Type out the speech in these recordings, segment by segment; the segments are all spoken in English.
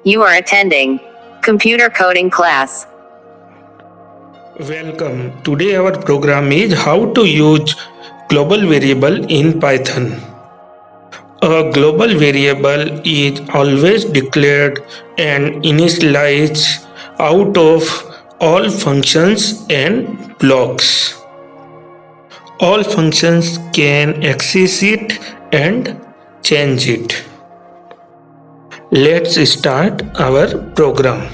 You are attending computer coding class. Welcome. Today our program is how to use global variable in Python. A global variable is always declared and initialized out of all functions and blocks. All functions can access it and change it. Let's start our program.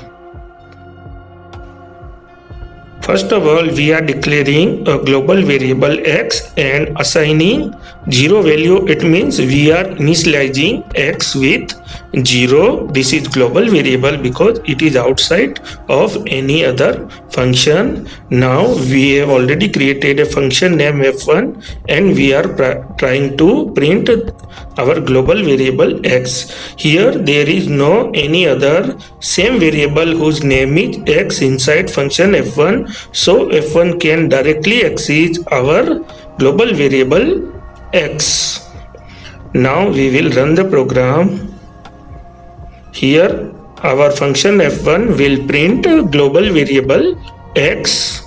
First of all, we are declaring a global variable x and assigning 0 value. It means we are initializing x with 0. This is global variable because it is outside of any other function. Now we have already created a function named f1 and we are trying to print our global variable x. Here there is no any other same variable whose name is x inside function f1. So f1 can directly access our global variable x. Now we will run the program. Here our function f1 will print global variable x.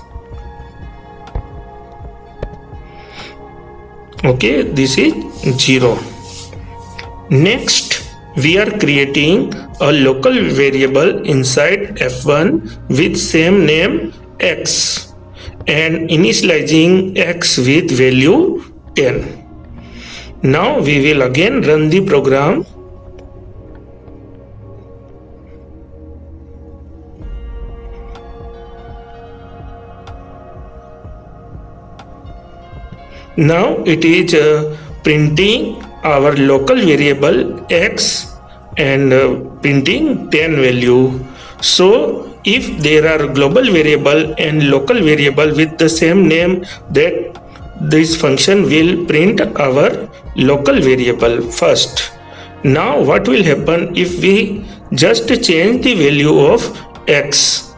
Okay, this is 0. Next, we are creating a local variable inside f1 with same name x and initializing x with value 10. Now we will again run the program. Now it is printing our local variable x and printing 10 value. So if there are global variable and local variable with the same name, that this function will print our local variable first. Now what will happen if we just change the value of x?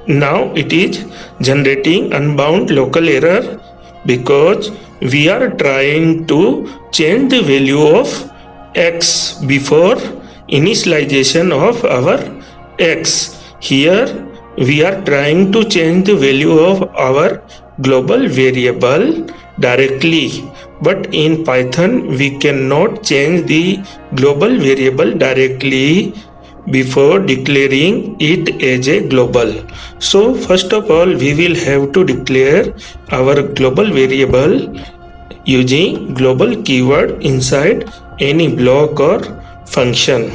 Now it is generating unbound local error because we are trying to change the value of x before initialization of our x. Here we are trying to change the value of our global variable directly, but in Python we cannot change the global variable directly before declaring it as a global. So first of all we will have to declare our global variable using global keyword inside any block or function.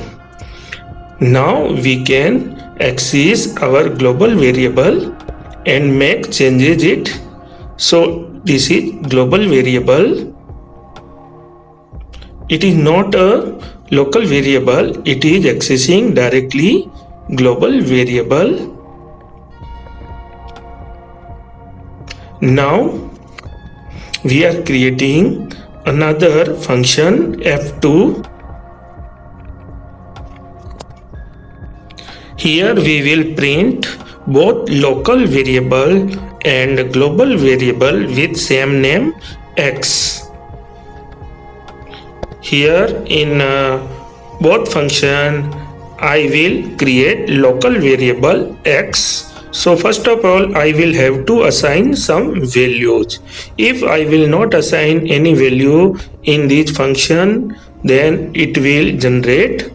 Now we can access our global variable and make changes it. So this is global variable. It is not a local variable, it is accessing directly global variable. Now we are creating another function f2. Here we will print both local variable and global variable with same name x. Here in both function I will create local variable x. So first of all I will have to assign some values. If I will not assign any value in this function, then it will generate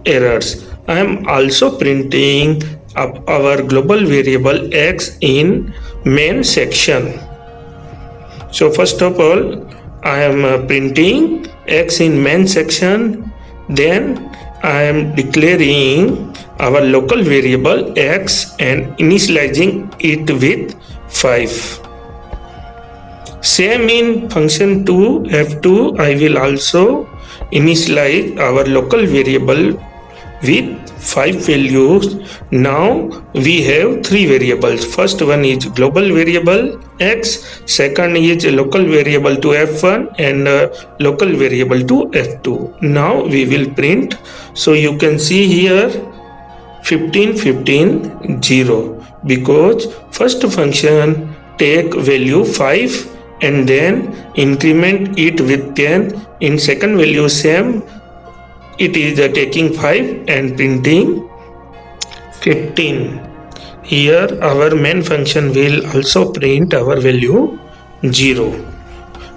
errors. I am also printing up our global variable x in main section. So first of all I am printing x in main section, then I am declaring our local variable x and initializing it with 5. Same in function 2 f2 I will also initialize our local variable with 5 values. Now we have 3 variables. First one is global variable x, second is local variable to f1 and local variable to f2. Now we will print. So you can see here 15 15 0 because first function take value 5 and then increment it with 10. In second value same it is taking 5 and printing 15. Here our main function will also print our value 0.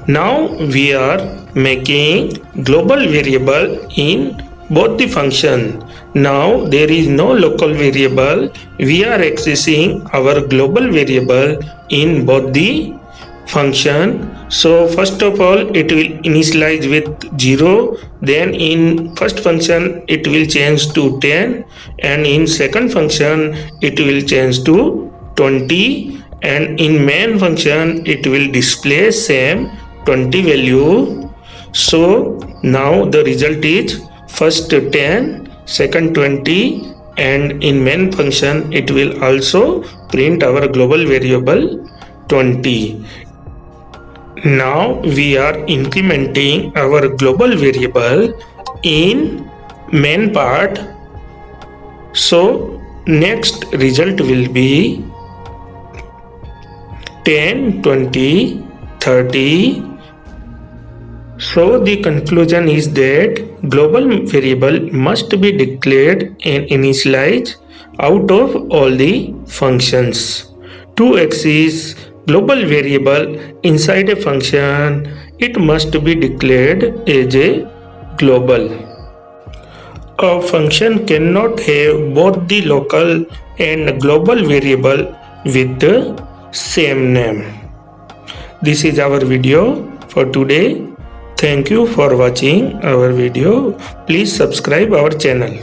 Now we are making global variable in both the function. Now there is no local variable. We are accessing our global variable in both the function. So first of all it will initialize with 0, then in first function it will change to 10, and in second function it will change to 20, and in main function it will display same 20 value. So now the result is first 10, second 20, and in main function it will also print our global variable 20. Now we are implementing our global variable in main part. So next result will be 10, 20, 30. So the conclusion is that global variable must be declared and initialized out of all the functions. To access global variable inside a function, it must be declared as a global. A function cannot have both the local and global variable with the same name. This is our video for today. Thank you for watching our video. Please subscribe our channel.